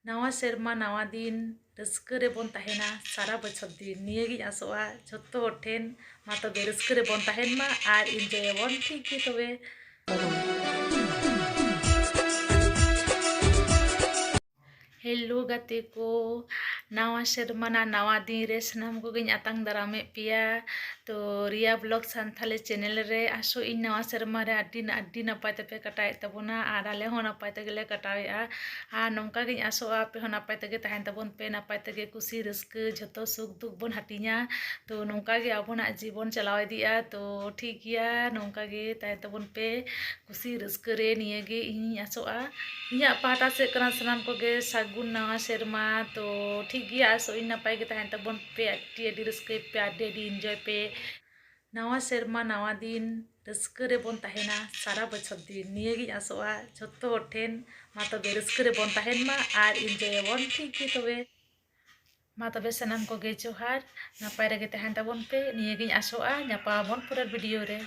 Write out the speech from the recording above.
नवा सेरमा नवा दिन रस्क रे बोन तहेना सारा बछर दिन निये आसोआ झोत्तो हर ठेन मा तबे रस्क रे बोन तहेन मा आर एनजय बोन ठीक गे तबे हेलो गाते को नवा सेरमा नवा दिन रे सनाम को आतांग दारामे पिया तो रिया ब्लॉग सानथाली चैनल रे आसो इन नवा सेरमा रे अड्डी नपाय तपे कटाए तबोना आर आले हो नपाय तगेले कटावेआ आ नोंका गिन आसोआ पे हो नपाय तगे तहन तबोन पे नपाय तगे कुसी रस्क झतो सुख दुख बोन हटिया तो नोंका गे आबोना जीवन चलाव इदिया तो ठीक गया नोंका गे तहन तबोन पे कुसी रस्क रे निये गे इन आसोआ इया पाटा से कना सनाम को गे सागुन नवा सेरमा तो ठीक गया सो इन नपाय गे तहन तबोन पे अड्डी रस्क पे अड्डी एंजॉय पे नवा सेरमा नवा दिन रस्क रे बोन तहेना सारा बछर दिन निये गे आसोआ झोत्तो हर ठेन मा तबे रस्क रे बोन तहेन मा आर एनजय बोन ठीक गे तबे मा तबे सनाम को गे जोहार नपाय रे गे तहन तबोन पे निये गे आसोआ ᱧᱟᱯᱟᱢ ᱟᱵᱚᱱ ᱯᱚᱨᱮᱨ ᱵᱷᱤᱰᱤᱭᱳ ᱨᱮ।